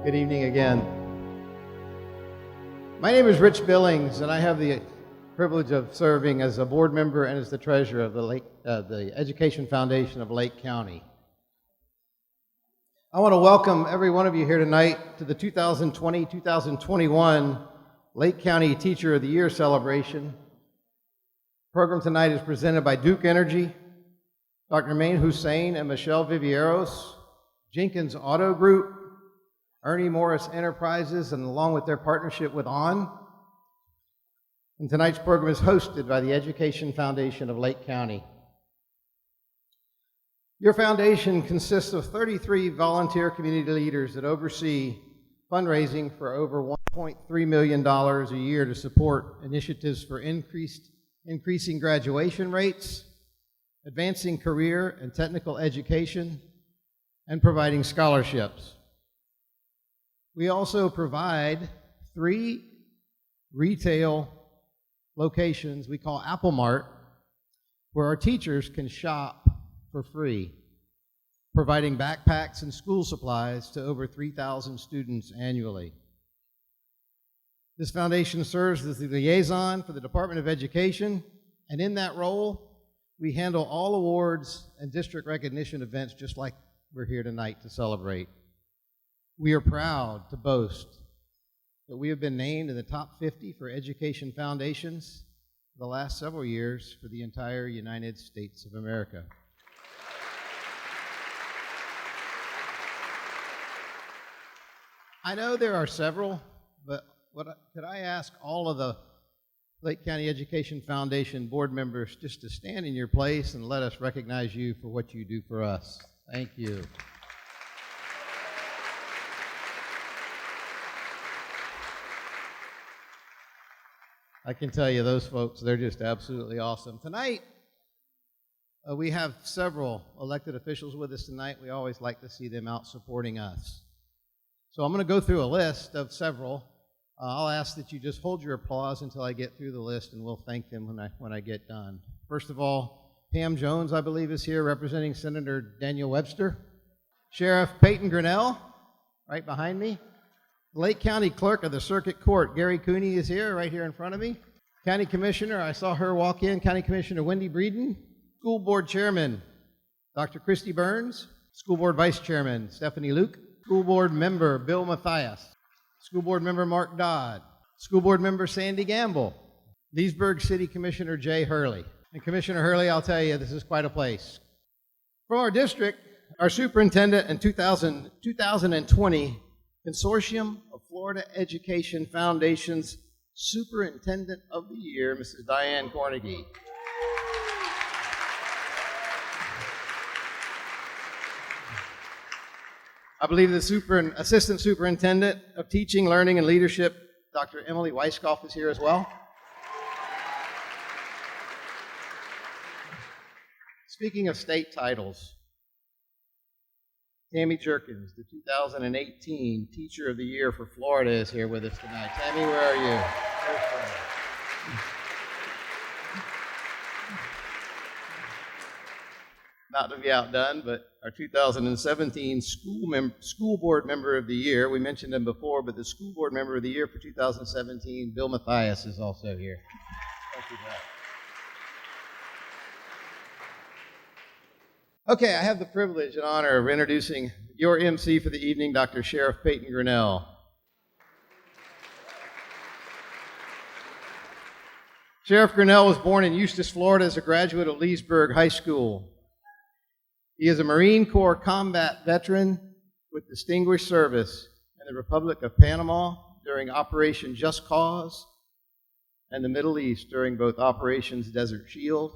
Good evening again. My name is Rich Billings, and I have the privilege of serving as a board member and as the treasurer of the Education Foundation of Lake County. I want to welcome every one of you here tonight to the 2020-2021 Lake County Teacher of the Year celebration. The program tonight is presented by Duke Energy, Dr. Maine Hussein and Michelle Vivieros, Jenkins Auto Group, Ernie Morris Enterprises, and along with their partnership with ON. And tonight's program is hosted by the Education Foundation of Lake County. Your foundation consists of 33 volunteer community leaders that oversee fundraising for over $1.3 million a year to support initiatives for increasing graduation rates, advancing career and technical education, and providing scholarships. We also provide 3 retail locations we call Apple Mart, where our teachers can shop for free, providing backpacks and school supplies to over 3,000 students annually. This foundation serves as the liaison for the Department of Education, and in that role, we handle all awards and district recognition events just like we're here tonight to celebrate. We are proud to boast that we have been named in the top 50 for education foundations for the last several years for the entire United States of America. I know there are several, but could I ask all of the Lake County Education Foundation board members just to stand in your place and let us recognize you for what you do for us. Thank you. I can tell you those folks, they're just absolutely awesome. Tonight, we have several elected officials with us tonight. We always like to see them out supporting us. So I'm going to go through a list of several. I'll ask that you just hold your applause until I get through the list, and we'll thank them when I get done. First of all, Pam Jones, I believe, is here representing Senator Daniel Webster. Sheriff Peyton Grinnell, right behind me. Lake County Clerk of the Circuit Court, Gary Cooney, is here, right here in front of me. County Commissioner, I saw her walk in, County Commissioner Wendy Breeden. School Board Chairman, Dr. Christy Burns. School Board Vice Chairman, Stephanie Luke. School Board Member, Bill Mathias. School Board Member, Mark Dodd. School Board Member, Sandy Gamble. Leesburg City Commissioner, Jay Hurley. And Commissioner Hurley, I'll tell you, this is quite a place. From our district, our superintendent in 2020 Consortium of Florida Education Foundation's Superintendent of the Year, Mrs. Diane Cornegie. I believe the Assistant Superintendent of Teaching, Learning, and Leadership, Dr. Emily Weiskopf, is here as well. Speaking of state titles, Tammy Jerkins, the 2018 Teacher of the Year for Florida, is here with us tonight. Tammy, where are you? Not to be outdone, but our 2017 School Board Member of the Year, we mentioned him before, but the School Board Member of the Year for 2017, Bill Mathias, is also here. Thank you, Bill. Okay, I have the privilege and honor of introducing your MC for the evening, Dr. Sheriff Peyton Grinnell. Sheriff Grinnell was born in Eustis, Florida as a graduate of Leesburg High School. He is a Marine Corps combat veteran with distinguished service in the Republic of Panama during Operation Just Cause and the Middle East during both Operations Desert Shield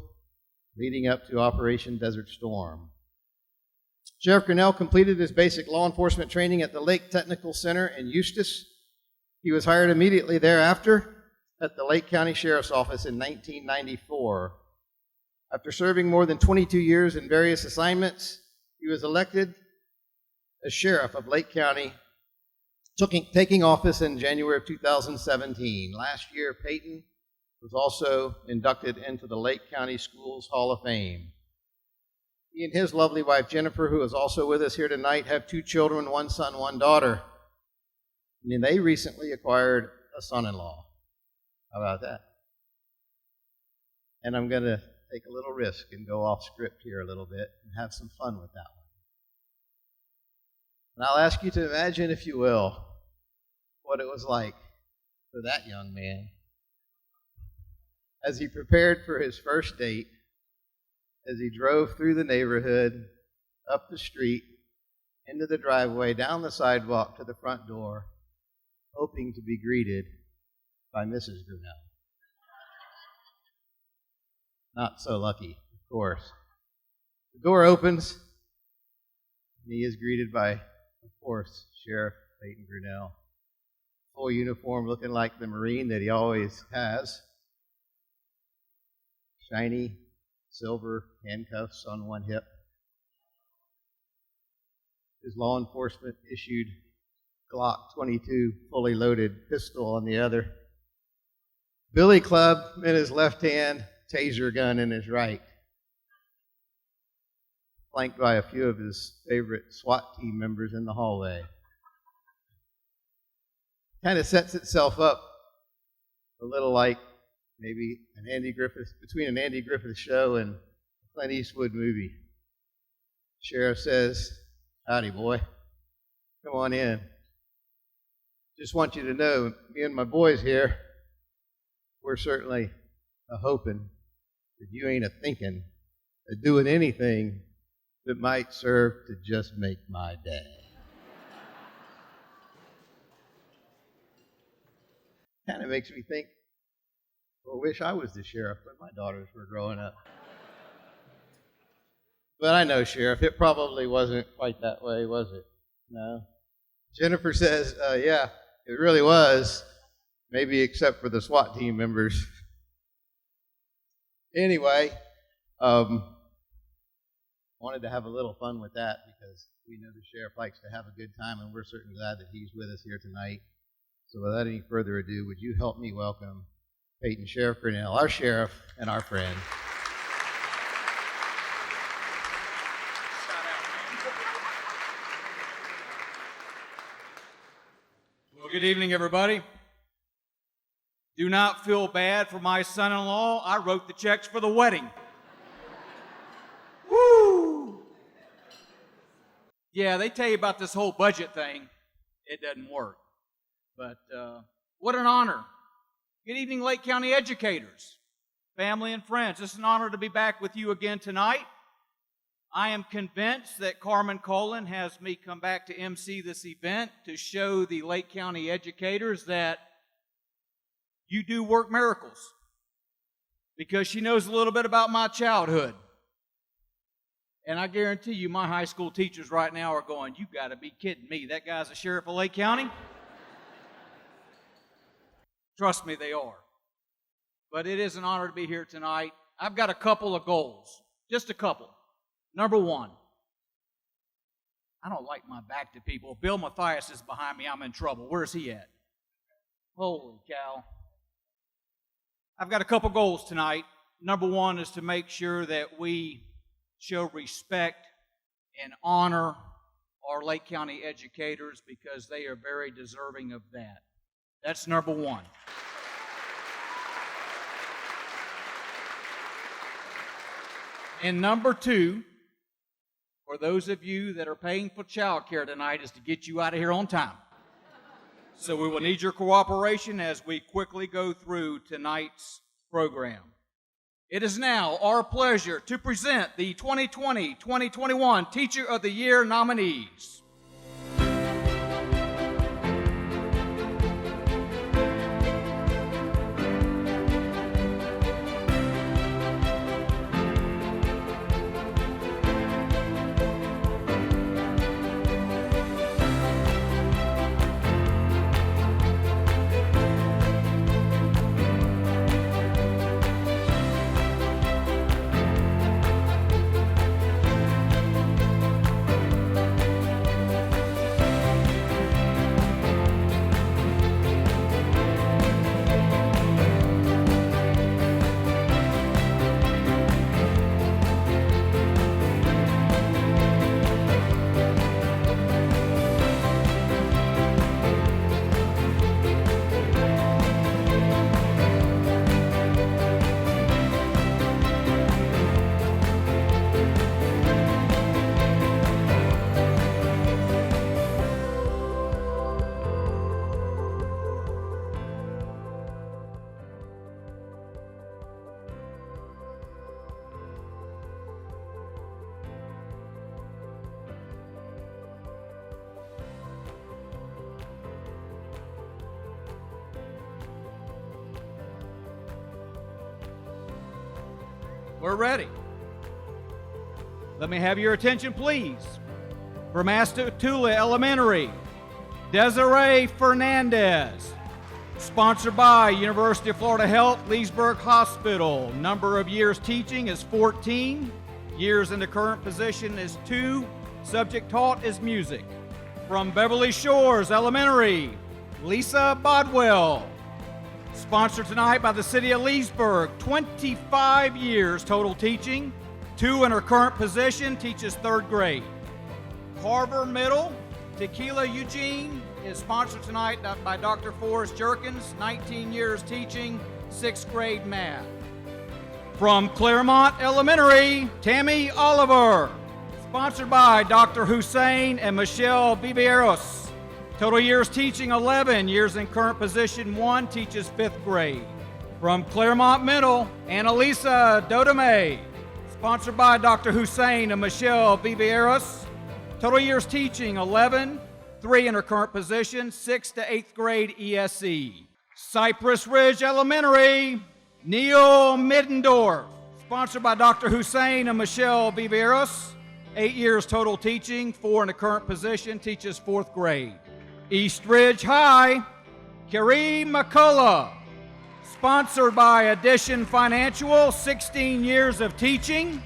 leading up to Operation Desert Storm. Sheriff Grinnell completed his basic law enforcement training at the Lake Technical Center in Eustis. He was hired immediately thereafter at the Lake County Sheriff's Office in 1994. After serving more than 22 years in various assignments, he was elected as Sheriff of Lake County, taking office in January of 2017. Last year, Peyton was also inducted into the Lake County Schools Hall of Fame. He and his lovely wife, Jennifer, who is also with us here tonight, have 2 children, 1 son, 1 daughter. And they recently acquired a son-in-law. How about that? And I'm going to take a little risk and go off script here a little bit and have some fun with that one. And I'll ask you to imagine, if you will, what it was like for that young man as he prepared for his first date, as he drove through the neighborhood, up the street, into the driveway, down the sidewalk to the front door, hoping to be greeted by Mrs. Grinnell. Not so lucky, of course. The door opens, and he is greeted by, of course, Sheriff Peyton Grinnell. Full uniform, looking like the Marine that he always has. Shiny silver handcuffs on one hip. His law enforcement issued Glock 22 fully loaded pistol on the other. Billy club in his left hand, taser gun in his right. Flanked by a few of his favorite SWAT team members in the hallway. Kind of sets itself up a little like maybe between an Andy Griffith show and a Clint Eastwood movie. Sheriff says, "Howdy, boy. Come on in. Just want you to know, me and my boys here, we're certainly a-hoping that you ain't a-thinking of doing anything that might serve to just make my day." Kind of makes me think, well, I wish I was the sheriff when my daughters were growing up. But I know, Sheriff, it probably wasn't quite that way, was it? No? Jennifer says, yeah, it really was, maybe except for the SWAT team members. Anyway, wanted to have a little fun with that because we know the sheriff likes to have a good time, and we're certainly glad that he's with us here tonight. So without any further ado, would you help me welcome Peyton Sheriff Grinnell, our sheriff and our friend. Well, good evening, everybody. Do not feel bad for my son-in-law. I wrote the checks for the wedding. Woo! Yeah, they tell you about this whole budget thing. It doesn't work. But what an honor. Good evening, Lake County educators, family and friends. It's an honor to be back with you again tonight. I am convinced that Carmen Colon has me come back to MC this event to show the Lake County educators that you do work miracles, because she knows a little bit about my childhood. And I guarantee you my high school teachers right now are going, "You got to be kidding me. That guy's a sheriff of Lake County?" Trust me, they are. But it is an honor to be here tonight. I've got a couple of goals, just a couple. Number one, I don't like my back to people. If Bill Mathias is behind me, I'm in trouble. Where's he at? Holy cow. I've got a couple goals tonight. Number one is to make sure that we show respect and honor our Lake County educators, because they are very deserving of that. That's number one. And number two, for those of you that are paying for child care tonight, is to get you out of here on time. So we will need your cooperation as we quickly go through tonight's program. It is now our pleasure to present the 2020-2021 Teacher of the Year nominees. We're ready. Let me have your attention, please. From Astutula Elementary, Desiree Fernandez. Sponsored by University of Florida Health, Leesburg Hospital. Number of years teaching is 14. Years in the current position is 2. Subject taught is music. From Beverly Shores Elementary, Lisa Bodwell. Sponsored tonight by the City of Leesburg, 25 years total teaching. 2 in her current position, teaches 3rd grade. Carver Middle, Tequila Eugene, is sponsored tonight by Dr. Forrest Jerkins, 19 years teaching, 6th grade math. From Claremont Elementary, Tammy Oliver, sponsored by Dr. Hussein and Michelle Viveros. Total years teaching 11, years in current position 1, teaches 5th grade. From Claremont Middle, Annalisa Dodome, sponsored by Dr. Hussein and Michelle Viveros. Total years teaching 11, 3 in her current position, 6th to 8th grade ESE. Cypress Ridge Elementary, Neil Middendorf, sponsored by Dr. Hussein and Michelle Viveros. 8 years total teaching, 4 in the current position, teaches 4th grade. East Ridge High, Carrie McCullough, sponsored by Addition Financial, 16 years of teaching,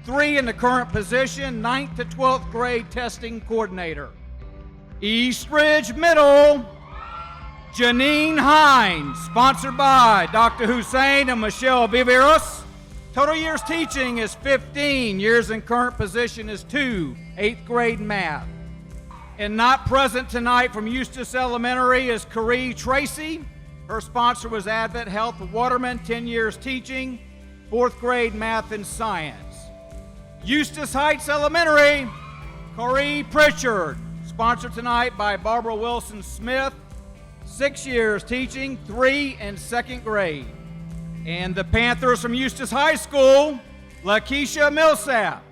3 in the current position, 9th to 12th grade testing coordinator. East Ridge Middle, Janine Hines, sponsored by Dr. Hussein and Michelle Viveros. Total years teaching is 15, years in current position is 2, 8th grade math. And not present tonight from Eustis Elementary is Carrie Tracy. Her sponsor was Advent Health Waterman, 10 years teaching, 4th grade math and science. Eustis Heights Elementary, Corey Pritchard, sponsored tonight by Barbara Wilson Smith, 6 years teaching, 3 in 2nd grade. And the Panthers from Eustis High School, Lakeisha Millsap,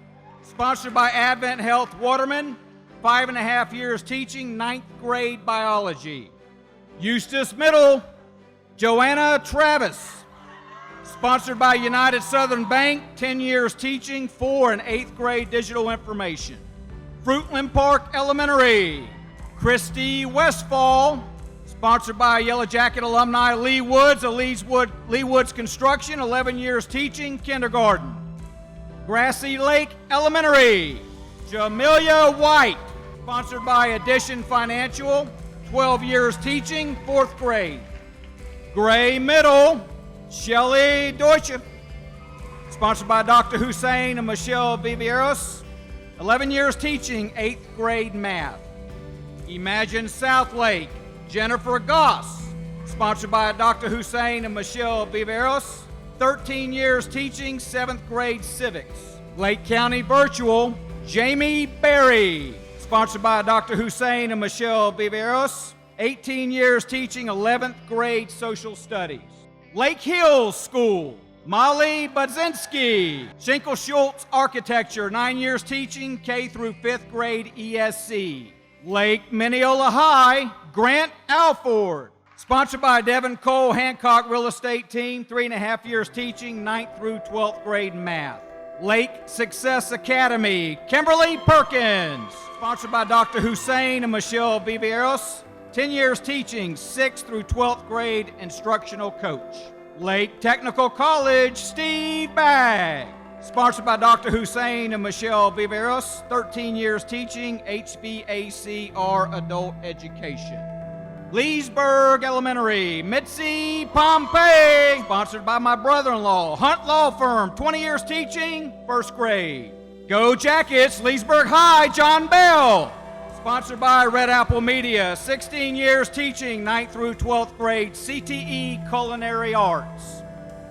sponsored by Advent Health Waterman, 5.5 years teaching, 9th grade biology. Eustis Middle, Joanna Travis, sponsored by United Southern Bank, 10 years teaching, 4 in 8th grade digital information. Fruitland Park Elementary, Christy Westfall, sponsored by Yellow Jacket alumni Lee Woods of Lee Woods Construction, 11 years teaching, kindergarten. Grassy Lake Elementary, Jamelia White, sponsored by Addition Financial, 12 years teaching, 4th grade. Gray Middle, Shelley Deutsche, sponsored by Dr. Hussein and Michelle Viveros, 11 years teaching, 8th grade math. Imagine Southlake, Jennifer Goss, sponsored by Dr. Hussein and Michelle Viveros, 13 years teaching, 7th grade civics. Lake County Virtual, Jamie Berry, sponsored by Dr. Hussein and Michelle Viveros, 18 years teaching, 11th grade social studies. Lake Hills School, Molly Budzinski, Schinkel Schultz Architecture, 9 years teaching, K through 5th grade ESC. Lake Mineola High, Grant Alford, sponsored by Devin Cole Hancock Real Estate Team, 3.5 years teaching, 9th through 12th grade math. Lake Success Academy, Kimberly Perkins, sponsored by Dr. Hussein and Michelle Viveros, 10 years teaching, 6th through 12th grade instructional coach. Lake Technical College, Steve Bagg, sponsored by Dr. Hussein and Michelle Viveros, 13 years teaching, HVACR adult education. Leesburg Elementary, Mitzi Pompey, sponsored by my brother-in-law, Hunt Law Firm, 20 years teaching, 1st grade. Go Jackets, Leesburg High, John Bell, sponsored by Red Apple Media, 16 years teaching, 9th through 12th grade, CTE Culinary Arts.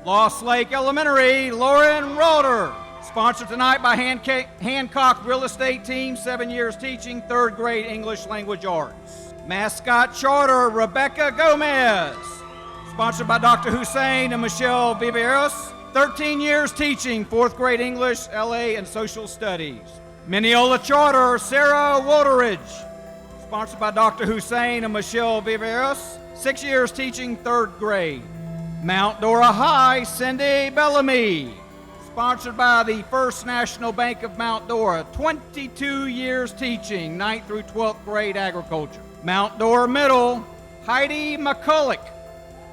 Lost Lake Elementary, Lauren Roeder, sponsored tonight by Hancock Real Estate Team, 7 years teaching, 3rd grade English Language Arts. Mascot Charter, Rebecca Gomez, sponsored by Dr. Hussein and Michelle Viveros, 13 years teaching, 4th grade English, LA, and Social Studies. Mineola Charter, Sarah Woderidge, sponsored by Dr. Hussein and Michelle Viveros, 6 years teaching, 3rd grade. Mount Dora High, Cindy Bellamy, sponsored by the First National Bank of Mount Dora, 22 years teaching 9th through 12th grade agriculture. Mount Dora Middle, Heidi McCulloch,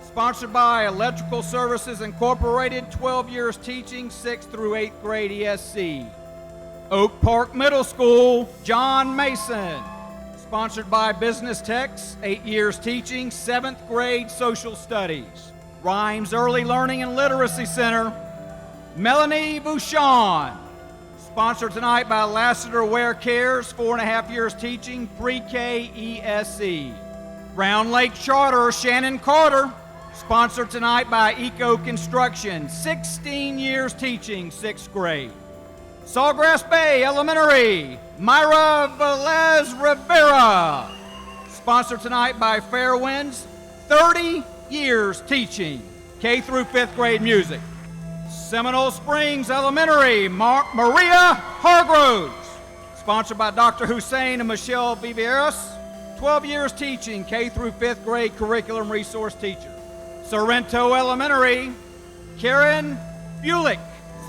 sponsored by Electrical Services Incorporated, 12 years teaching 6th through 8th grade ESC. Oak Park Middle School, John Mason, sponsored by Business Techs, 8 years teaching 7th grade social studies. Rhymes Early Learning and Literacy Center, Melanie Bouchon, sponsored tonight by Lassiter Ware Cares, 4.5 years teaching pre-K ESC. Round Lake Charter, Shannon Carter, sponsored tonight by Eco Construction, 16 years teaching 6th grade. Sawgrass Bay Elementary, Myra Velez Rivera, sponsored tonight by Fairwinds, 30 years teaching K through 5th grade music. Seminole Springs Elementary, Maria Hargroves, sponsored by Dr. Hussein and Michelle Vivieros, 12 years teaching K through 5th grade curriculum resource teacher. Sorrento Elementary, Karen Bulick,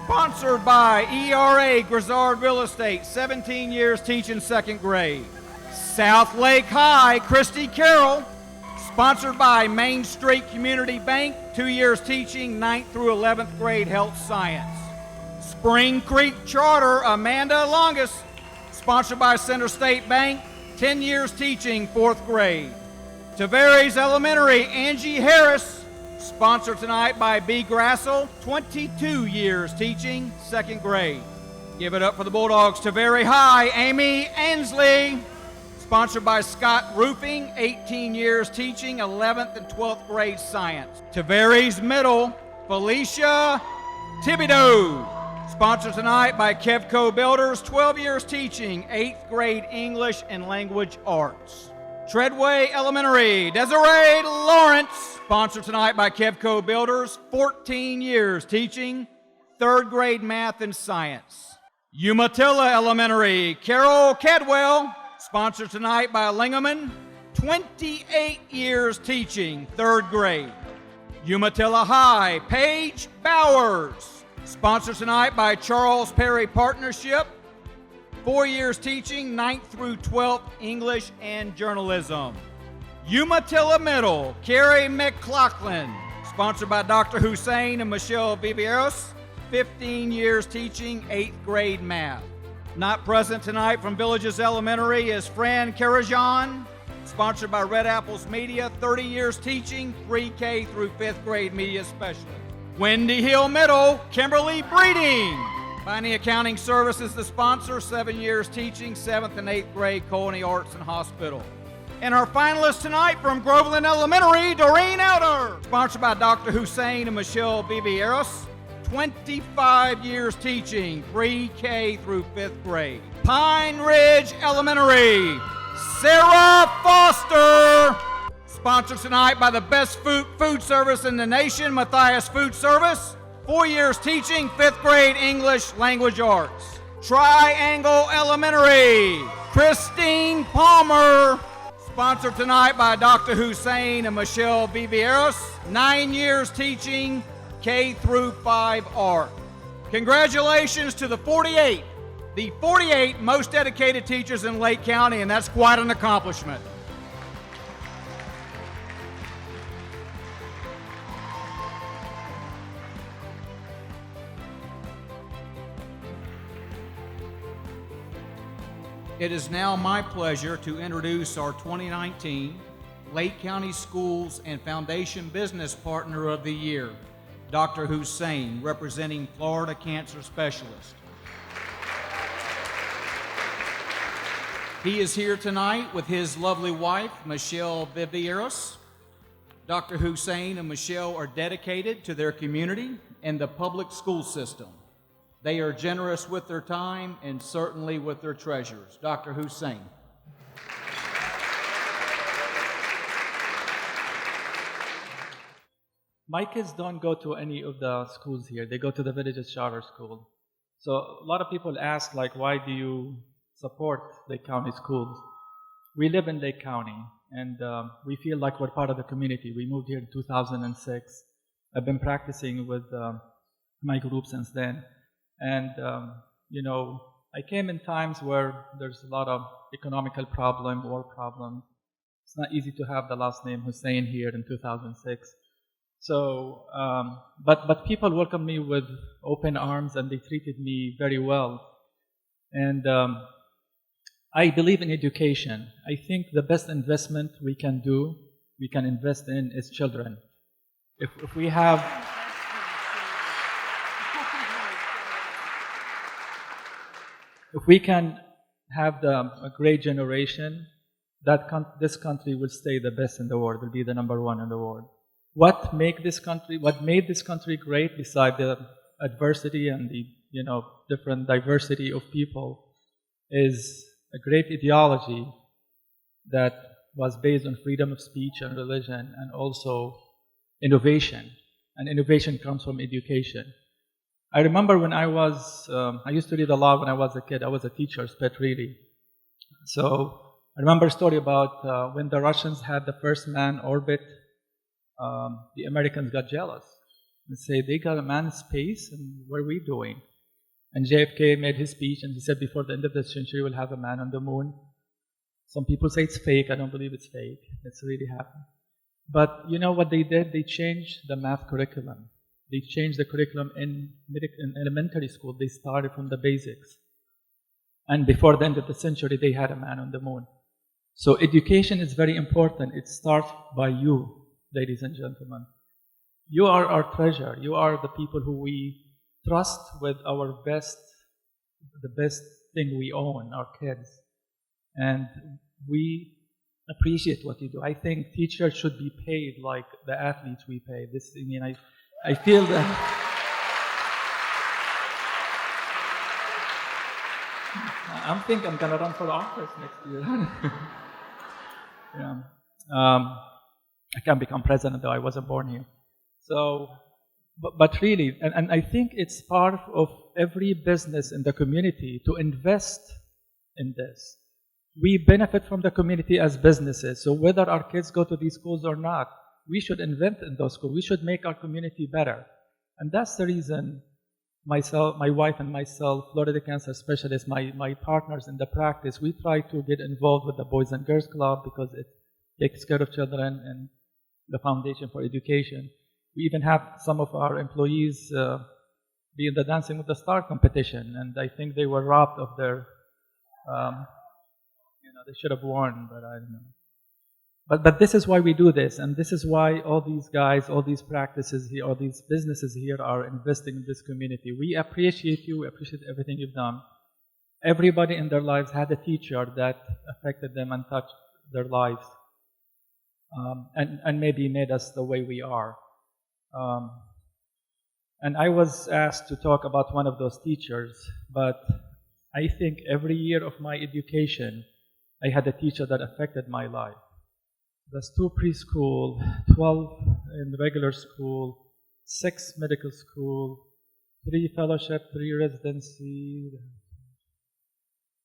sponsored by ERA Grizzard Real Estate, 17 years teaching 2nd grade. South Lake High, Christy Carroll, sponsored by Main Street Community Bank, 2 years teaching 9th through 11th grade health science. Spring Creek Charter, Amanda Longus, sponsored by Center State Bank, 10 years teaching 4th grade. Tavares Elementary, Angie Harris, sponsored tonight by B. Grassel, 22 years teaching 2nd grade. Give it up for the Bulldogs. Tavares High, Amy Ansley, sponsored by Scott Roofing, 18 years teaching 11th and 12th grade science. Tavares Middle, Felicia Thibodeau, sponsored tonight by Kevco Builders, 12 years teaching 8th grade English and Language Arts. Treadway Elementary, Desiree Lawrence, sponsored tonight by Kevco Builders, 14 years teaching 3rd grade math and science. Umatilla Elementary, Carol Cadwell, sponsored tonight by Lingaman, 28 years teaching 3rd grade. Umatilla High, Paige Bowers, sponsored tonight by Charles Perry Partnership, 4 years teaching 9th through 12th English and Journalism. Umatilla Middle, Carrie McLaughlin, sponsored by Dr. Hussein and Michelle Vivieros, 15 years teaching 8th grade math. Not present tonight from Villages Elementary is Fran Karajan, sponsored by Red Apples Media, 30 years teaching pre-K through 5th grade media specialist. Windy Hill Middle, Kimberly Breeding, Binding Accounting Services, the sponsor, 7 years teaching 7th and 8th grade culinary arts and hospital. And our finalists tonight from Groveland Elementary, Doreen Elder, sponsored by Dr. Hussein and Michelle Vivieros, 25 years teaching pre-K through 5th grade. Pine Ridge Elementary, Sarah Foster, sponsored tonight by the best food service in the nation, Matthias Food Service, 4 years teaching 5th grade English Language Arts. Triangle Elementary, Christine Palmer, sponsored tonight by Dr. Hussein and Michelle Vivieros, 9 years teaching K through 5 art. Congratulations to the 48 most dedicated teachers in Lake County, and that's quite an accomplishment. It is now my pleasure to introduce our 2019 Lake County Schools and Foundation Business Partner of the Year, Dr. Hussein, representing Florida Cancer Specialist. He is here tonight with his lovely wife, Michelle Vivieros. Dr. Hussein and Michelle are dedicated to their community and the public school system. They are generous with their time and certainly with their treasures. Dr. Hussein. My kids don't go to any of the schools here. They go to the Villages Charter School. So a lot of people ask, like, why do you support Lake County schools? We live in Lake County, and we feel like we're part of the community. We moved here in 2006. I've been practicing with my group since then. And, I came in times where there's a lot of economical problem, war problem. It's not easy to have the last name Hussein here in 2006. So, but people welcomed me with open arms and they treated me very well. And I believe in education. I think the best investment we can invest in is children. If we have If we can have a great generation, this country will stay the best in the world, will be the number one in the world. What made this country great, besides the adversity and the different diversity of people, is a great ideology that was based on freedom of speech and religion, and also innovation. And innovation comes from education. I remember when I used to read a lot when I was a kid. I was a teacher's pet, really. So I remember a story about when the Russians had the first man orbit, the Americans got jealous and say, they got a man in space, and what are we doing? And JFK made his speech, and he said, before the end of the century, we'll have a man on the moon. Some people say it's fake. I don't believe it's fake. It's really happened. But you know what they did? They changed the math curriculum. They changed the curriculum in elementary school. They started from the basics. And before the end of the century, they had a man on the moon. So education is very important. It starts by you, ladies and gentlemen. You are our treasure. You are the people who we trust with the best thing we own, our kids. And we appreciate what you do. I think teachers should be paid like the athletes we pay. I feel that I'm thinking I'm gonna run for office next year. Yeah. I can't become president though. I wasn't born here. So, but really, and I think it's part of every business in the community to invest in this. We benefit from the community as businesses. So whether our kids go to these schools or not, we should invest in those schools. We should make our community better. And that's the reason my wife and myself, Florida Cancer Specialists, my partners in the practice, we try to get involved with the Boys and Girls Club because it takes care of children, and the Foundation for Education. We even have some of our employees be in the Dancing with the Star competition, and I think they were robbed of their, they should have won, but I don't know. But this is why we do this, and this is why all these guys, all these practices here, all these businesses here are investing in this community. We appreciate you, we appreciate everything you've done. Everybody in their lives had a teacher that affected them and touched their lives, and maybe made us the way we are. And I was asked to talk about one of those teachers, but I think every year of my education, I had a teacher that affected my life. There's 2 preschool, 12 in regular school, 6 medical school, 3 fellowship, 3 residency.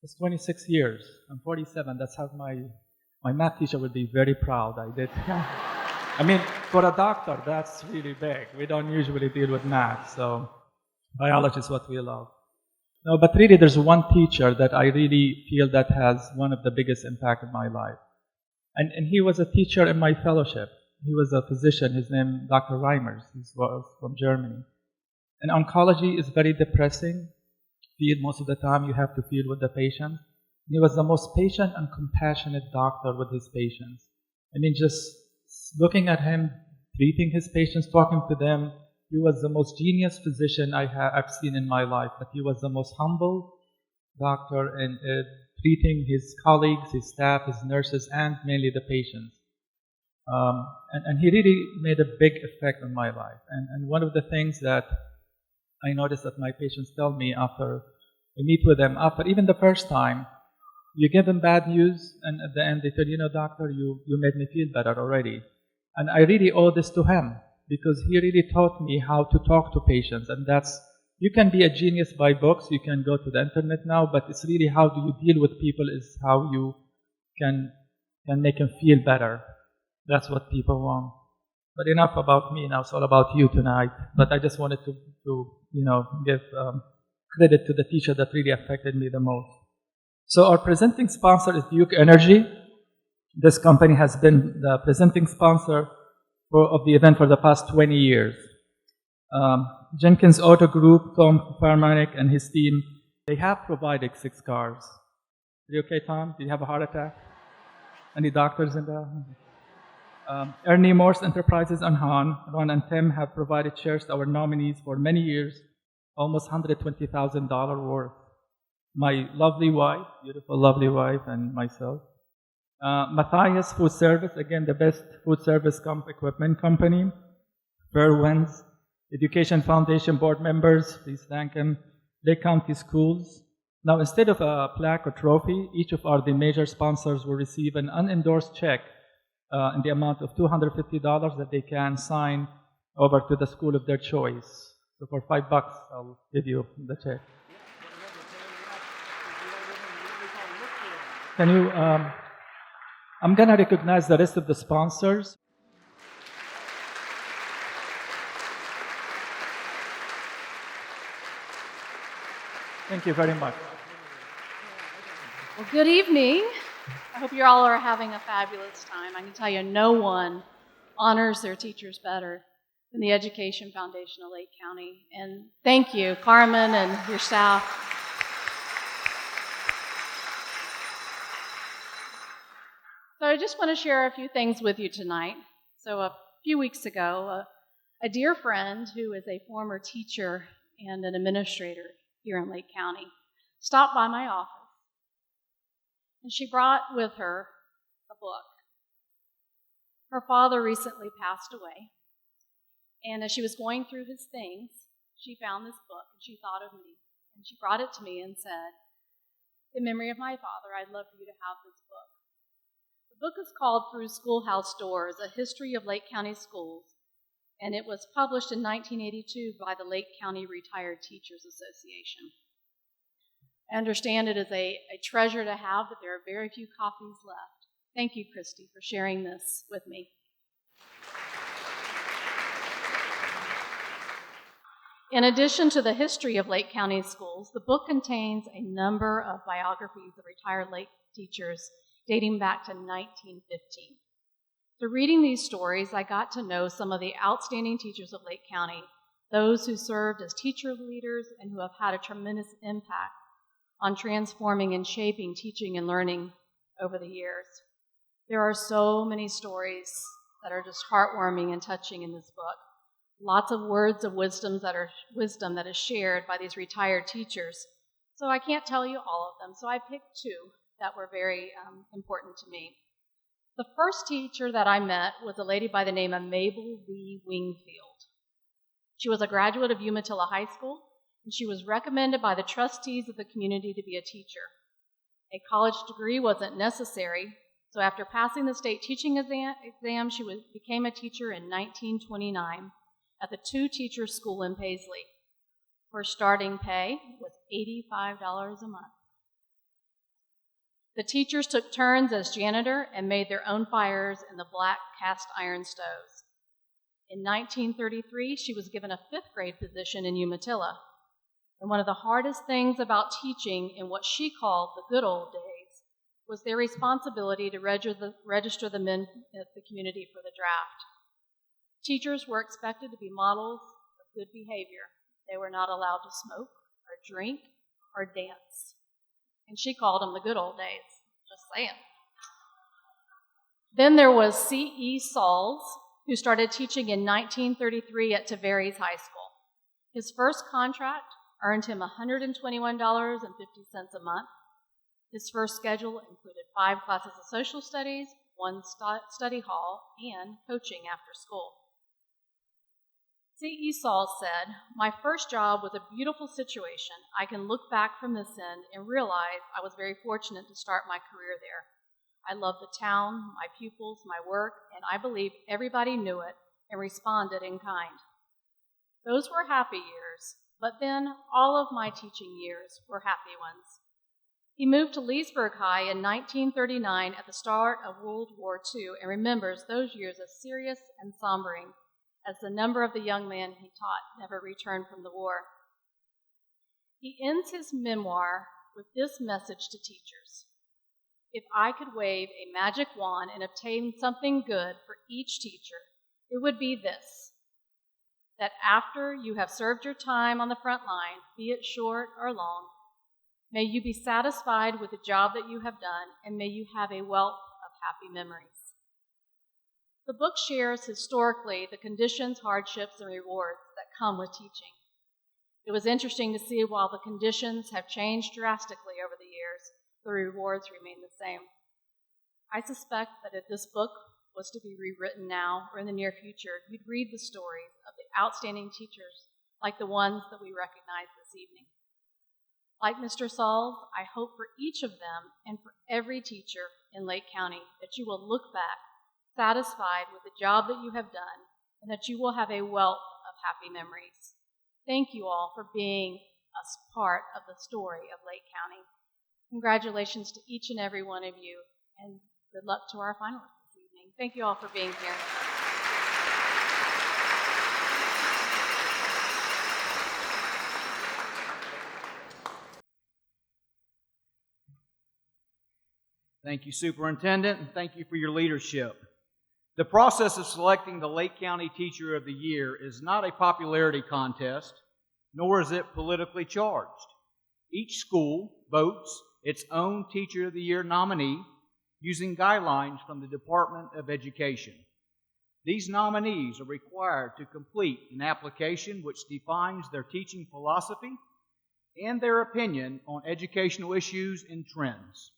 It's 26 years. I'm 47. That's how my math teacher would be very proud. I did. I mean, for a doctor, that's really big. We don't usually deal with math, so biology is what we love. No, but really there's one teacher that I really feel that has one of the biggest impact in my life. And he was a teacher in my fellowship. He was a physician. His name, Dr. Reimers. He was from Germany. And oncology is very depressing field. Most of the time you have to feel with the patient. He was the most patient and compassionate doctor with his patients. I mean, just looking at him, treating his patients, talking to them, he was the most genius physician I've seen in my life. But he was the most humble doctor in treating his colleagues, his staff, his nurses, and mainly the patients. And he really made a big effect on my life. And one of the things that I noticed that my patients tell me after I meet with them, after even the first time, you give them bad news, and at the end they tell you, doctor, you made me feel better already. And I really owe this to him, because he really taught me how to talk to patients. And you can be a genius by books, you can go to the internet now, but it's really how do you deal with people is how you can make them feel better. That's what people want. But enough about me now, it's all about you tonight. But I just wanted to give credit to the teacher that really affected me the most. So our presenting sponsor is Duke Energy. This company has been the presenting sponsor of the event for the past 20 years. Jenkins Auto Group, Tom Farmanek and his team, they have provided 6 cars. Are you okay, Tom? Did you have a heart attack? Any doctors in the... Ernie Morse Enterprises and Ron and Tim have provided shares to our nominees for many years, almost $120,000 worth. My lovely wife, beautiful lovely wife, and myself. Matthias Food Service, again the best food service equipment company. Fairwinds Education Foundation board members, please thank them. Lake County Schools. Now, instead of a plaque or trophy, each of the major sponsors will receive an unendorsed check in the amount of $250 that they can sign over to the school of their choice. So for $5, I'll give you the check. Can you, I'm gonna recognize the rest of the sponsors. Thank you very much. Well, good evening. I hope you all are having a fabulous time. I can tell you no one honors their teachers better than the Education Foundation of Lake County. And thank you, Carmen and your staff. So I just want to share a few things with you tonight. So a few weeks ago, a dear friend who is a former teacher and an administrator here in Lake County stopped by my office. And she brought with her a book. Her father recently passed away. And as she was going through his things, she found this book and she thought of me. And she brought it to me and said, "In memory of my father, I'd love for you to have this book." The book is called Through Schoolhouse Doors, A History of Lake County Schools. And it was published in 1982 by the Lake County Retired Teachers Association. I understand it is a treasure to have, but there are very few copies left. Thank you, Christy, for sharing this with me. In addition to the history of Lake County schools, the book contains a number of biographies of retired Lake teachers dating back to 1915. Through reading these stories, I got to know some of the outstanding teachers of Lake County, those who served as teacher leaders and who have had a tremendous impact on transforming and shaping teaching and learning over the years. There are so many stories that are just heartwarming and touching in this book. Lots of words of wisdom that is shared by these retired teachers. So I can't tell you all of them, so I picked 2 that were very important to me. The first teacher that I met was a lady by the name of Mabel V. Wingfield. She was a graduate of Umatilla High School, and she was recommended by the trustees of the community to be a teacher. A college degree wasn't necessary, so after passing the state teaching exam, she became a teacher in 1929 at the 2-teacher school in Paisley. Her starting pay was $85 a month. The teachers took turns as janitor and made their own fires in the black cast iron stoves. In 1933, she was given a 5th grade position in Umatilla. And one of the hardest things about teaching in what she called the good old days was their responsibility to register the men of the community for the draft. Teachers were expected to be models of good behavior. They were not allowed to smoke or drink or dance. And she called them the good old days. Just saying. Then there was C.E. Sauls, who started teaching in 1933 at Tavares High School. His first contract earned him $121.50 a month. His first schedule included 5 classes of social studies, 1 study hall, and coaching after school. C.E. Saul said, "My first job was a beautiful situation. I can look back from this end and realize I was very fortunate to start my career there. I loved the town, my pupils, my work, and I believe everybody knew it and responded in kind. Those were happy years, but then all of my teaching years were happy ones." He moved to Leesburg High in 1939 at the start of World War II and remembers those years as serious and sombering, as the number of the young men he taught never returned from the war. He ends his memoir with this message to teachers. If I could wave a magic wand and obtain something good for each teacher, it would be this: that after you have served your time on the front line, be it short or long, may you be satisfied with the job that you have done, and may you have a wealth of happy memories. The book shares historically the conditions, hardships, and rewards that come with teaching. It was interesting to see while the conditions have changed drastically over the years, the rewards remain the same. I suspect that if this book was to be rewritten now or in the near future, you'd read the stories of the outstanding teachers like the ones that we recognize this evening. Like Mr. Sauls, I hope for each of them and for every teacher in Lake County that you will look back satisfied with the job that you have done and that you will have a wealth of happy memories. Thank you all for being a part of the story of Lake County. Congratulations to each and every one of you, and good luck to our finalists this evening. Thank you all for being here. Thank you, Superintendent, and thank you for your leadership. The process of selecting the Lake County Teacher of the Year is not a popularity contest, nor is it politically charged. Each school votes its own Teacher of the Year nominee using guidelines from the Department of Education. These nominees are required to complete an application which defines their teaching philosophy and their opinion on educational issues and trends.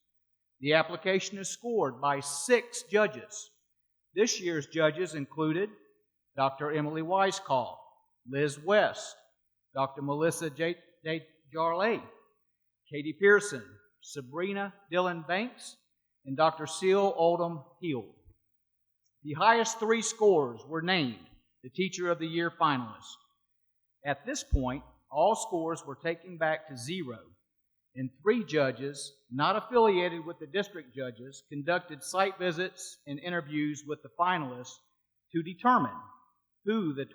The application is scored by 6 judges. This year's judges included Dr. Emily Weisskopf, Liz West, Dr. Melissa J. Jarley, Katie Pearson, Sabrina Dillon Banks, and Dr. Seal Oldham Heald. The highest 3 scores were named the Teacher of the Year finalists. At this point, all scores were taken back to 0, and 3 judges, not affiliated with the district judges, conducted site visits and interviews with the finalists to determine who the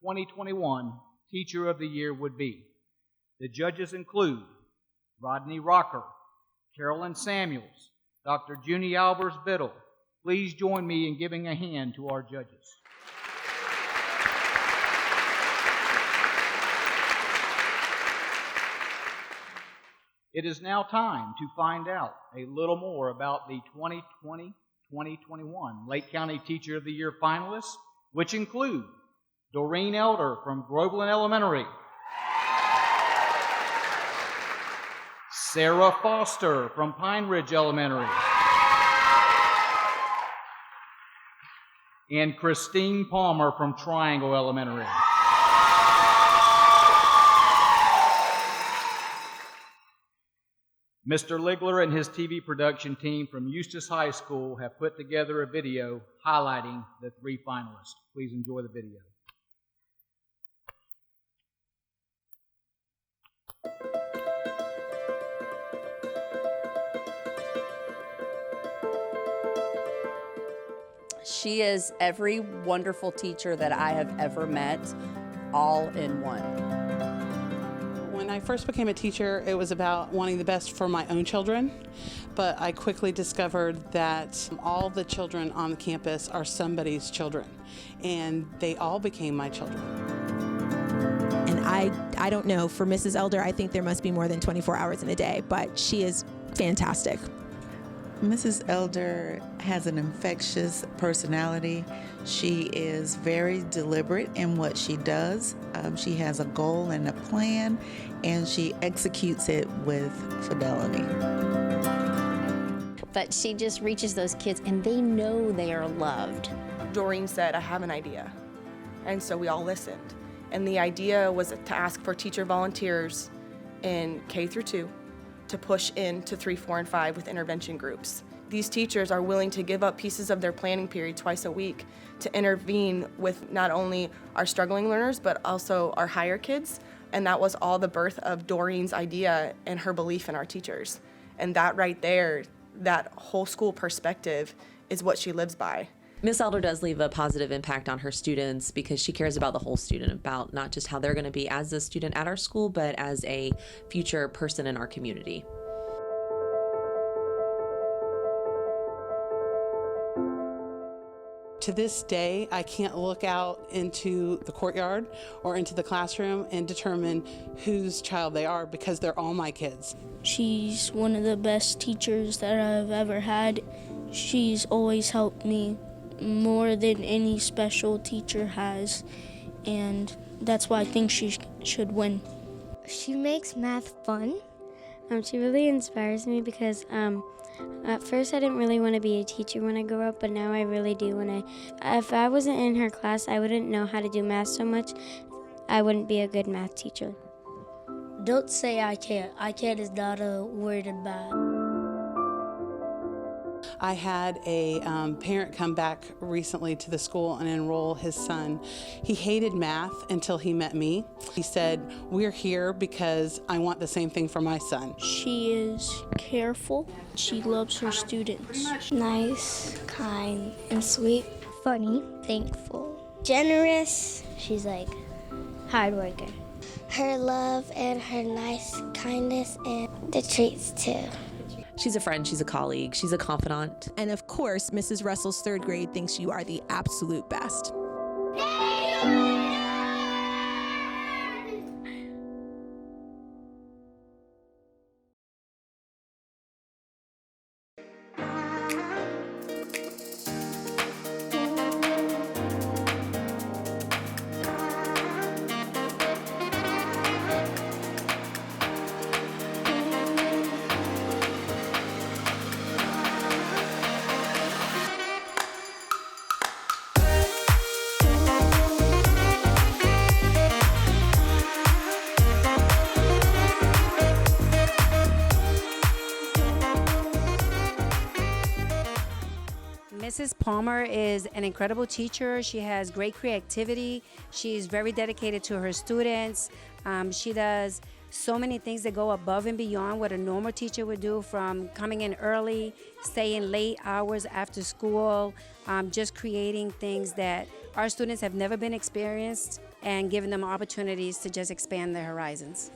2020-2021 Teacher of the Year would be. The judges include Rodney Rocker, Carolyn Samuels, Dr. Junie Albers-Biddle. Please join me in giving a hand to our judges. It is now time to find out a little more about the 2020-2021 Lake County Teacher of the Year finalists, which include Doreen Elder from Groveland Elementary, Sarah Foster from Pine Ridge Elementary, and Christine Palmer from Triangle Elementary. Mr. Ligler and his TV production team from Eustis High School have put together a video highlighting the 3 finalists. Please enjoy the video. She is every wonderful teacher that I have ever met, all in one. When I first became a teacher, it was about wanting the best for my own children, but I quickly discovered that all the children on the campus are somebody's children, and they all became my children. And I don't know, for Mrs. Elder, I think there must be more than 24 hours in a day, but she is fantastic. Mrs. Elder has an infectious personality. She is very deliberate in what she does. She has a goal and a plan, and she executes it with fidelity. But she just reaches those kids, and they know they are loved. Doreen said, "I have an idea." And so we all listened. And the idea was to ask for teacher volunteers in K through 2 to push into 3, 4, and 5 with intervention groups. These teachers are willing to give up pieces of their planning period twice a week to intervene with not only our struggling learners, but also our higher kids. And that was all the birth of Doreen's idea and her belief in our teachers. And that right there, that whole school perspective is what she lives by. Miss Elder does leave a positive impact on her students because she cares about the whole student, about not just how they're going to be as a student at our school, but as a future person in our community. To this day, I can't look out into the courtyard or into the classroom and determine whose child they are because they're all my kids. She's one of the best teachers that I've ever had. She's always helped me more than any special teacher has, and that's why I think she should win. She makes math fun. She really inspires me because at first I didn't really want to be a teacher when I grew up, but now I really do. If I wasn't in her class, I wouldn't know how to do math so much. I wouldn't be a good math teacher. Don't say I can't. I can't is not a word in math. I had a parent come back recently to the school and enroll his son. He hated math until he met me. He said, "We're here because I want the same thing for my son." She is careful. She loves her students. Nice, kind, and sweet. Funny, thankful, generous. She's like hardworking. Her love and her nice kindness and the treats too. She's a friend, she's a colleague, she's a confidant. And of course, Mrs. Russell's third grade thinks you are the absolute best. Mrs. Palmer is an incredible teacher. She has great creativity. She's very dedicated to her students. She does so many things that go above and beyond what a normal teacher would do, from coming in early, staying late hours after school, just creating things that our students have never been experienced and giving them opportunities to just expand their horizons.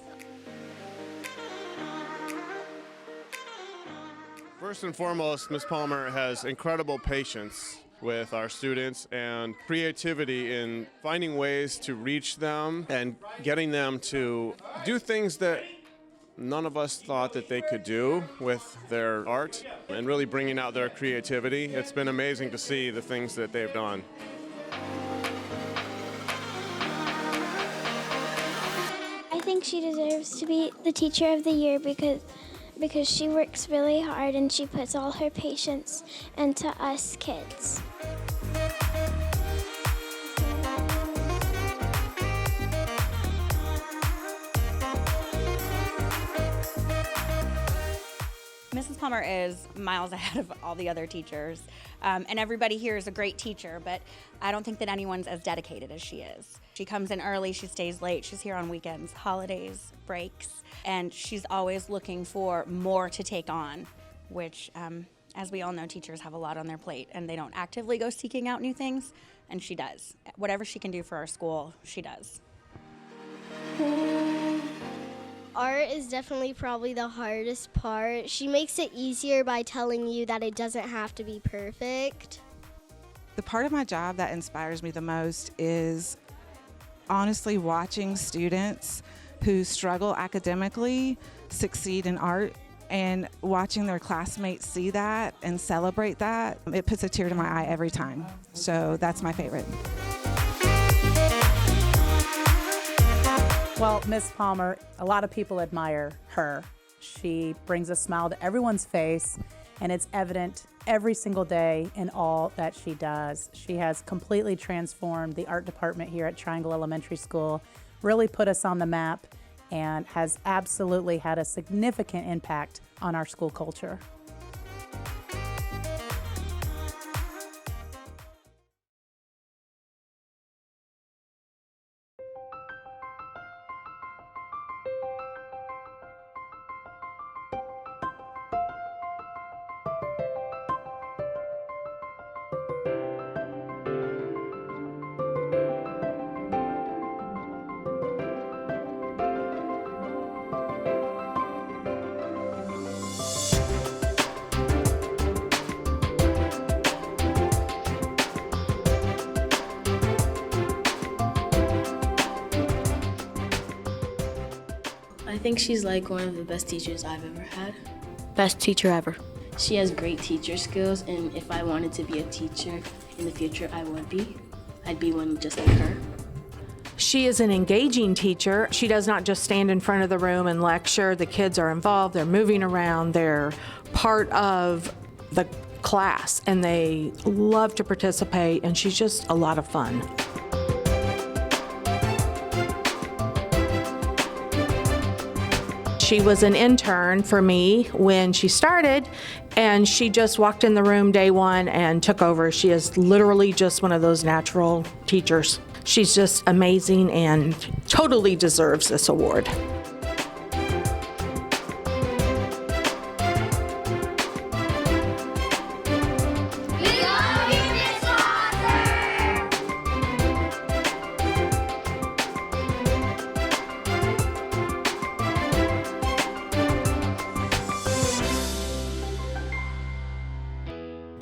First and foremost, Ms. Palmer has incredible patience with our students and creativity in finding ways to reach them and getting them to do things that none of us thought that they could do with their art, and really bringing out their creativity. It's been amazing to see the things that they've done. I think she deserves to be the teacher of the year because she works really hard and she puts all her patience into us kids. Mrs. Palmer is miles ahead of all the other teachers, and everybody here is a great teacher, but I don't think that anyone's as dedicated as she is. She comes in early, she stays late, she's here on weekends, holidays, breaks, and she's always looking for more to take on, which, as we all know, teachers have a lot on their plate, and they don't actively go seeking out new things, and she does. Whatever she can do for our school, she does. Art is definitely probably the hardest part. She makes it easier by telling you that it doesn't have to be perfect. The part of my job that inspires me the most is honestly watching students who struggle academically succeed in art, and watching their classmates see that and celebrate that. It puts a tear to my eye every time. So that's my favorite. Well, Miss Palmer, a lot of people admire her. She brings a smile to everyone's face, and it's evident every single day in all that she does. She has completely transformed the art department here at Triangle Elementary School, really put us on the map, and has absolutely had a significant impact on our school culture. I think she's like one of the best teachers I've ever had. Best teacher ever. She has great teacher skills, and if I wanted to be a teacher in the future, I would be. I'd be one just like her. She is an engaging teacher. She does not just stand in front of the room and lecture. The kids are involved, they're moving around, they're part of the class, and they love to participate, and she's just a lot of fun. She was an intern for me when she started, and she just walked in the room day one and took over. She is literally just one of those natural teachers. She's just amazing and totally deserves this award.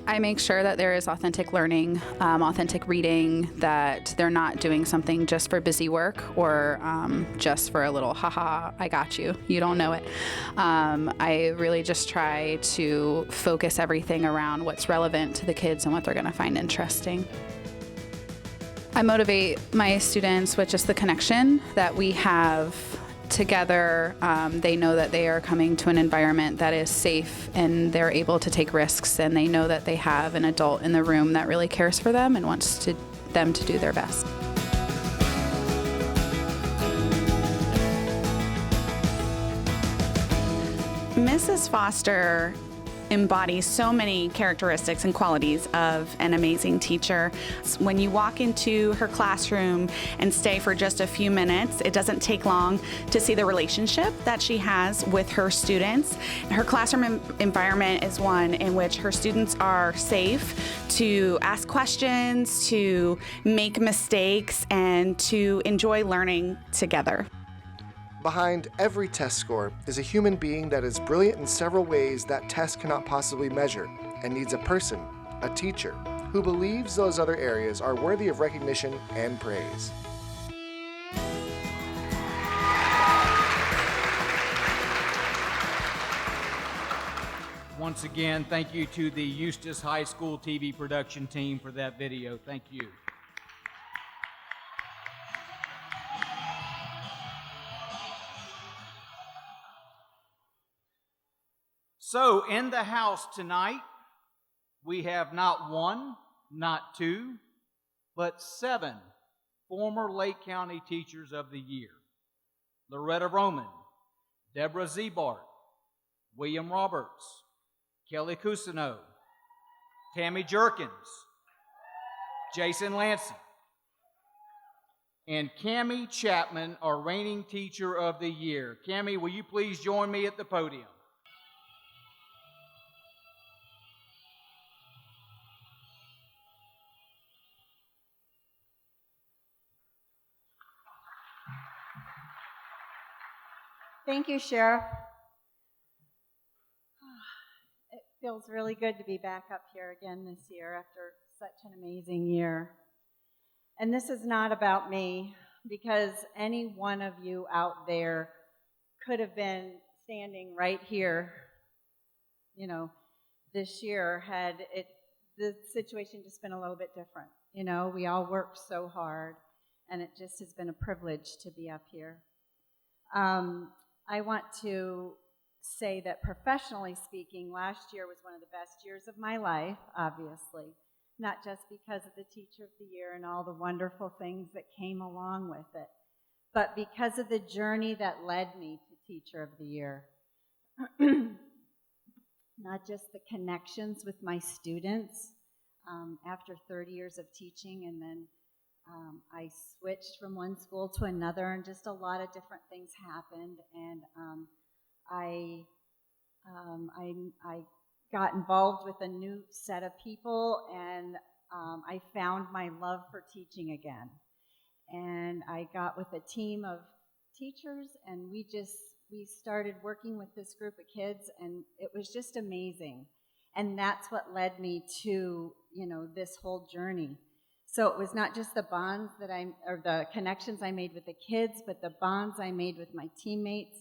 I make sure that there is authentic learning, authentic reading, that they're not doing something just for busy work or just for a little, haha, I got you, you don't know it. I really just try to focus everything around what's relevant to the kids and what they're going to find interesting. I motivate my students with just the connection that we have together. They know that they are coming to an environment that is safe and they're able to take risks, and they know that they have an adult in the room that really cares for them and wants them to do their best. Mrs. Foster embodies so many characteristics and qualities of an amazing teacher. When you walk into her classroom and stay for just a few minutes, it doesn't take long to see the relationship that she has with her students. Her classroom environment is one in which her students are safe to ask questions, to make mistakes, and to enjoy learning together. Behind every test score is a human being that is brilliant in several ways that tests cannot possibly measure, and needs a person, a teacher, who believes those other areas are worthy of recognition and praise. Once again, thank you to the Eustis High School TV production team for that video. Thank you. So, in the house tonight, we have not one, not two, but 7 former Lake County Teachers of the Year. Loretta Roman, Deborah Zebart, William Roberts, Kelly Cousineau, Tammy Jerkins, Jason Lansing, and Cammie Chapman, our reigning Teacher of the Year. Cammie, will you please join me at the podium? Thank you, Sheriff. It feels really good to be back up here again this year after such an amazing year. And this is not about me, because any one of you out there could have been standing right here, this year had the situation just been a little bit different. We all worked so hard, and it just has been a privilege to be up here. I want to say that professionally speaking, last year was one of the best years of my life, obviously, not just because of the Teacher of the Year and all the wonderful things that came along with it, but because of the journey that led me to Teacher of the Year. Not just the connections with my students after 30 years of teaching, and then I switched from one school to another, and just a lot of different things happened, and I got involved with a new set of people, and I found my love for teaching again. And I got with a team of teachers, and we started working with this group of kids, and it was just amazing. And that's what led me to, this whole journey. So it was not just the bonds or the connections I made with the kids, but the bonds I made with my teammates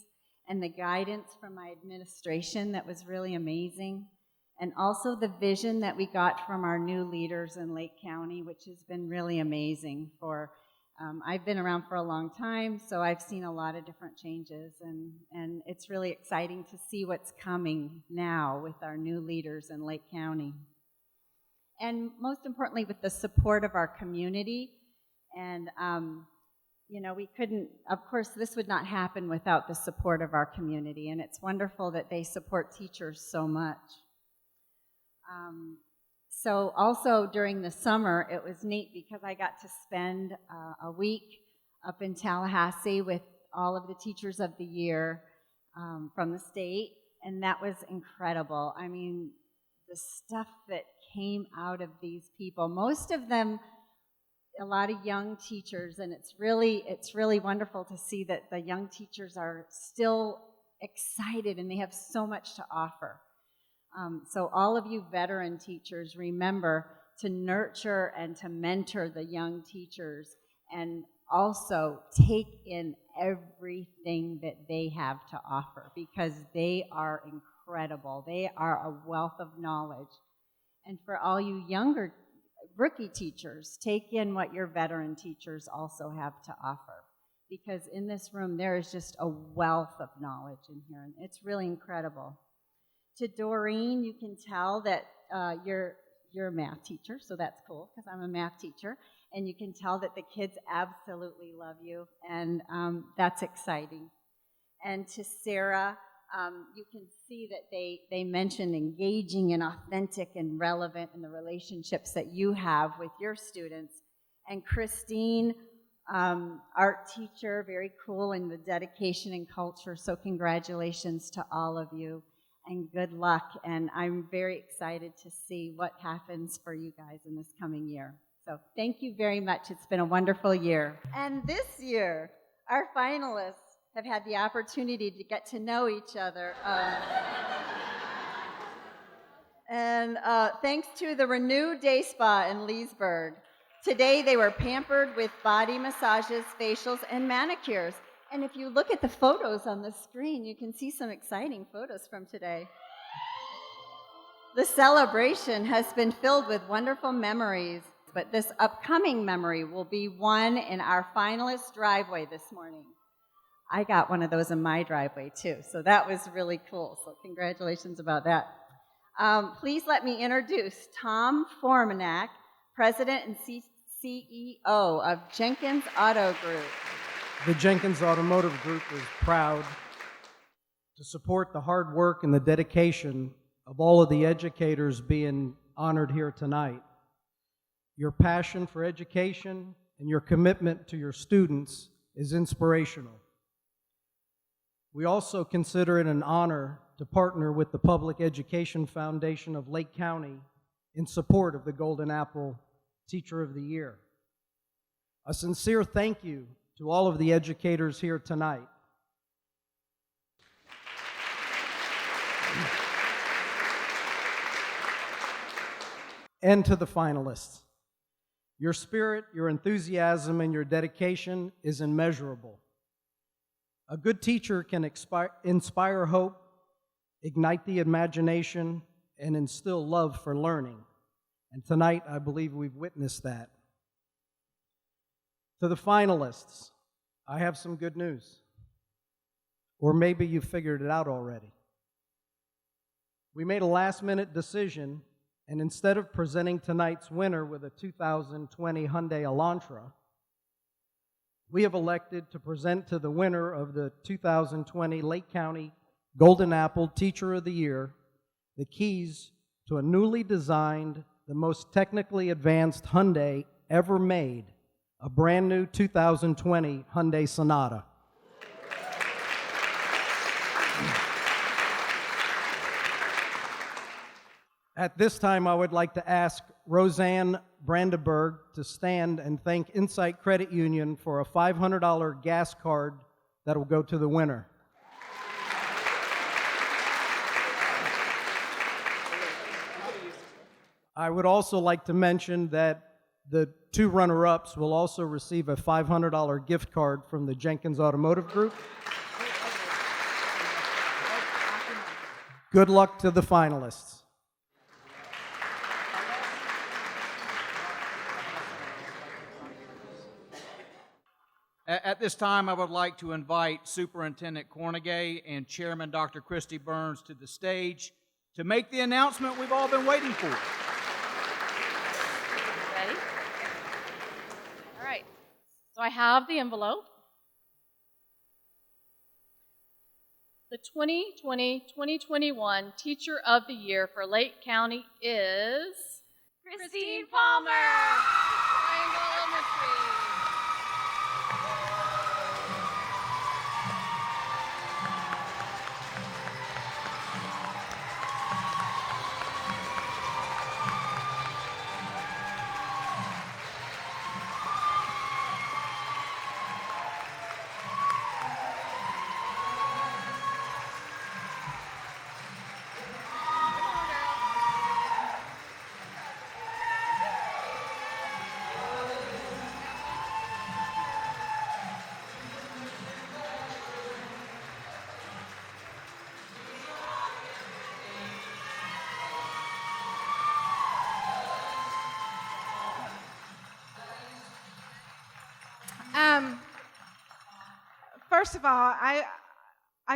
and the guidance from my administration that was really amazing, and also the vision that we got from our new leaders in Lake County, which has been really amazing. I've been around for a long time, so I've seen a lot of different changes, and it's really exciting to see what's coming now with our new leaders in Lake County. And most importantly, with the support of our community. And, you know, we couldn't, of course, this would not happen without the support of our community, and it's wonderful that they support teachers so much. So also during the summer, it was neat because I got to spend a week up in Tallahassee with all of the teachers of the year from the state, and that was incredible. I mean, the stuff that came out of these people, most of them, a lot of young teachers, and it's really wonderful to see that the young teachers are still excited and they have so much to offer. So all of you veteran teachers, remember to nurture and to mentor the young teachers, and also take in everything that they have to offer, because they are incredible. They are a wealth of knowledge. And for all you younger rookie teachers, take in what your veteran teachers also have to offer, because in this room there is just a wealth of knowledge in here, and it's really incredible. To Doreen, you can tell that you're a math teacher, so that's cool, because I'm a math teacher, and you can tell that the kids absolutely love you, and that's exciting. And to Sarah, you can see that they mentioned engaging and authentic and relevant in the relationships that you have with your students. And Christine, art teacher, very cool in the dedication and culture, so congratulations to all of you. And good luck, and I'm very excited to see what happens for you guys in this coming year. So thank you very much. It's been a wonderful year. And this year, our finalists have had the opportunity to get to know each other. And thanks to the Renew Day Spa in Leesburg, today they were pampered with body massages, facials, and manicures. And if you look at the photos on the screen, you can see some exciting photos from today. The celebration has been filled with wonderful memories, but this upcoming memory will be one in our finalist driveway this morning. I got one of those in my driveway too, so that was really cool. So congratulations about that. Please let me introduce Tom Formanak, President and CEO of Jenkins Auto Group. The Jenkins Automotive Group is proud to support the hard work and the dedication of all of the educators being honored here tonight. Your passion for education and your commitment to your students is inspirational. We also consider it an honor to partner with the Public Education Foundation of Lake County in support of the Golden Apple Teacher of the Year. A sincere thank you to all of the educators here tonight. And to the finalists. Your spirit, your enthusiasm, and your dedication is immeasurable. A good teacher can inspire hope, ignite the imagination, and instill love for learning. And tonight, I believe we've witnessed that. To the finalists, I have some good news. Or maybe you figured it out already. We made a last-minute decision, and instead of presenting tonight's winner with a 2020 Hyundai Elantra, we have elected to present to the winner of the 2020 Lake County Golden Apple Teacher of the Year the keys to a newly designed, the most technically advanced Hyundai ever made, a brand new 2020 Hyundai Sonata. At this time, I would like to ask Roseanne Brandenburg to stand and thank Insight Credit Union for a $500 gas card that will go to the winner. I would also like to mention that the two runner-ups will also receive a $500 gift card from the Jenkins Automotive Group. Good luck to the finalists. At this time, I would like to invite Superintendent Cornegay and Chairman Dr. Christy Burns to the stage to make the announcement we've all been waiting for. Ready? All right. So I have the envelope. The 2020-2021 Teacher of the Year for Lake County is Christine Palmer, Triangle Elementary. First of all, I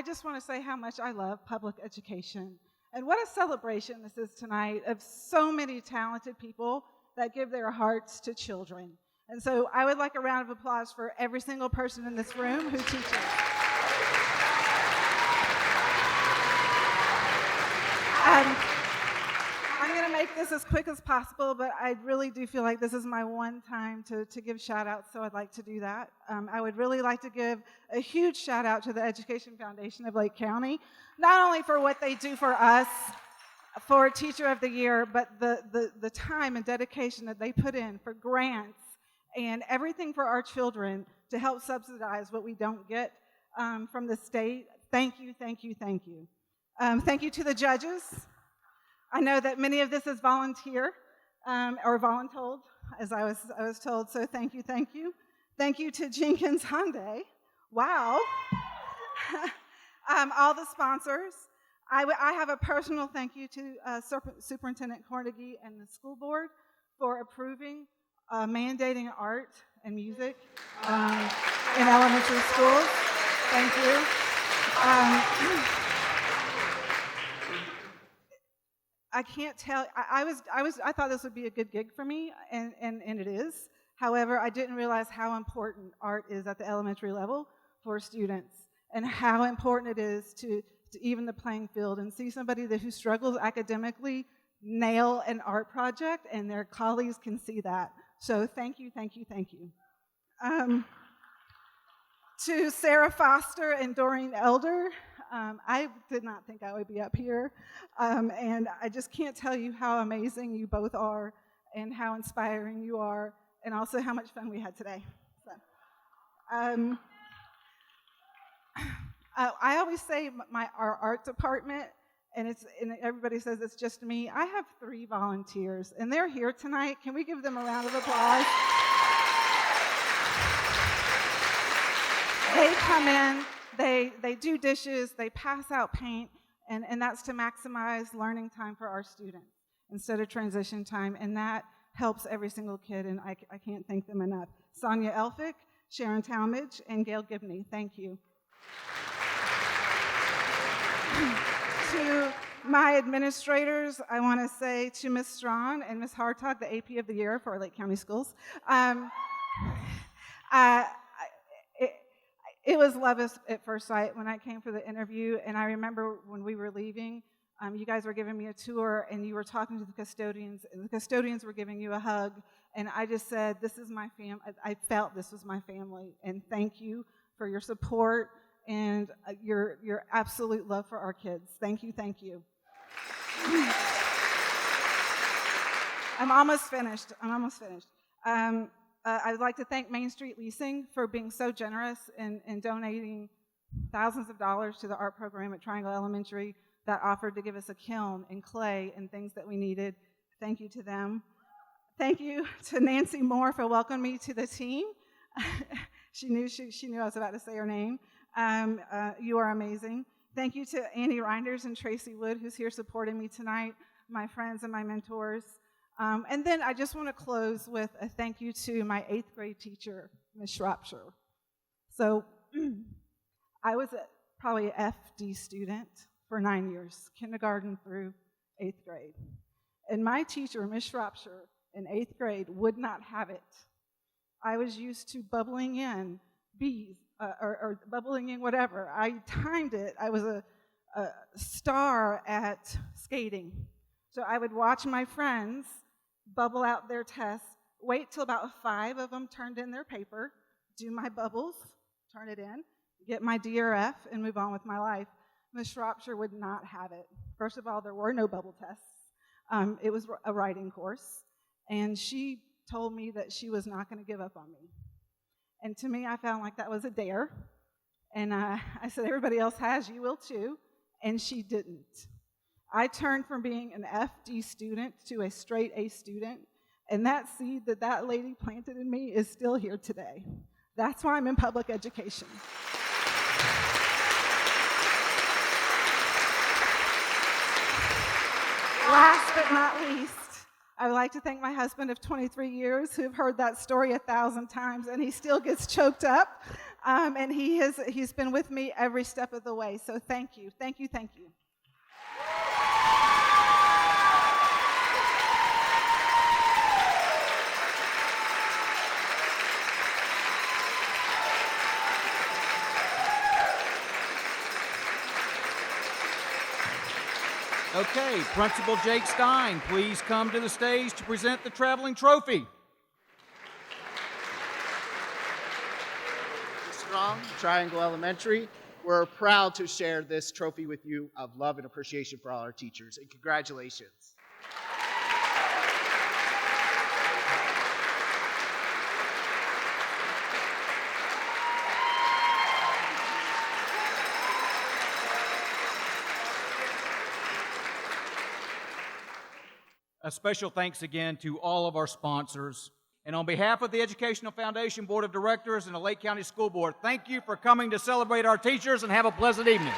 just want to say how much I love public education. And what a celebration this is tonight of so many talented people that give their hearts to children. And so I would like a round of applause for every single person in this room who teaches. I'm going to make this as quick as possible, but I really do feel like this is my one time to give shout-outs, so I'd like to do that. I would really like to give a huge shout-out to the Education Foundation of Lake County, not only for what they do for us for Teacher of the Year, but the time and dedication that they put in for grants and everything for our children to help subsidize what we don't get from the state. Thank you, thank you, thank you. Thank you to the judges. I know that many of this is volunteer or voluntold, as I was told, so thank you, thank you. Thank you to Jenkins Hyundai. Wow. All the sponsors. I have a personal thank you to Superintendent Cornegie and the school board for approving mandating art and music in elementary schools. Thank you. I can't tell. I thought this would be a good gig for me, and it is. However, I didn't realize how important art is at the elementary level for students, and how important it is to even the playing field and see somebody who struggles academically nail an art project, and their colleagues can see that. So thank you, thank you, thank you. To Sarah Foster and Doreen Elder, I did not think I would be up here, and I just can't tell you how amazing you both are and how inspiring you are, and also how much fun we had today. So, I always say our art department, and everybody says it's just me. I have 3 volunteers, and they're here tonight. Can we give them a round of applause? They come in, they do dishes, they pass out paint, and that's to maximize learning time for our students instead of transition time, and that helps every single kid, and I can't thank them enough. Sonia Elphick, Sharon Talmadge, and Gail Gibney, thank you. To my administrators, I want to say to Ms. Strawn and Ms. Hartog, the AP of the Year for Lake County Schools, it was love at first sight when I came for the interview, and I remember when we were leaving, you guys were giving me a tour, and you were talking to the custodians, and the custodians were giving you a hug, and I just said, this is my family. I felt this was my family, and thank you for your support and your absolute love for our kids. Thank you, thank you. I'm almost finished. I'd like to thank Main Street Leasing for being so generous in donating thousands of dollars to the art program at Triangle Elementary that offered to give us a kiln and clay and things that we needed. Thank you to them. Thank you to Nancy Moore for welcoming me to the team. She knew I was about to say her name. You are amazing. Thank you to Annie Reinders and Tracy Wood, who's here supporting me tonight, my friends and my mentors. And then I just want to close with a thank you to my 8th grade teacher, Ms. Shropshire. So I was probably an FD student for 9 years, kindergarten through 8th grade. And my teacher, Ms. Shropshire, in 8th grade would not have it. I was used to bubbling in bees or bubbling in whatever. I timed it. I was a star at skating. So I would watch my friends bubble out their tests, wait till about 5 of them turned in their paper, do my bubbles, turn it in, get my D or F, and move on with my life. Ms. Shropshire would not have it. First of all, there were no bubble tests. It was a writing course, and she told me that she was not going to give up on me. And to me, I found like that was a dare. And I said, everybody else has, you will too. And she didn't. I turned from being an FD student to a straight A student, and that seed that that lady planted in me is still here today. That's why I'm in public education. Last but not least, I would like to thank my husband of 23 years who've heard that story 1,000 times, and he still gets choked up. And he's been with me every step of the way. So thank you, thank you, thank you. Okay, Principal Jake Stein, please come to the stage to present the traveling trophy. Strong, Triangle Elementary. We're proud to share this trophy with you of love and appreciation for all our teachers, and congratulations. A special thanks again to all of our sponsors. And on behalf of the Educational Foundation Board of Directors and the Lake County School Board, thank you for coming to celebrate our teachers, and have a pleasant evening.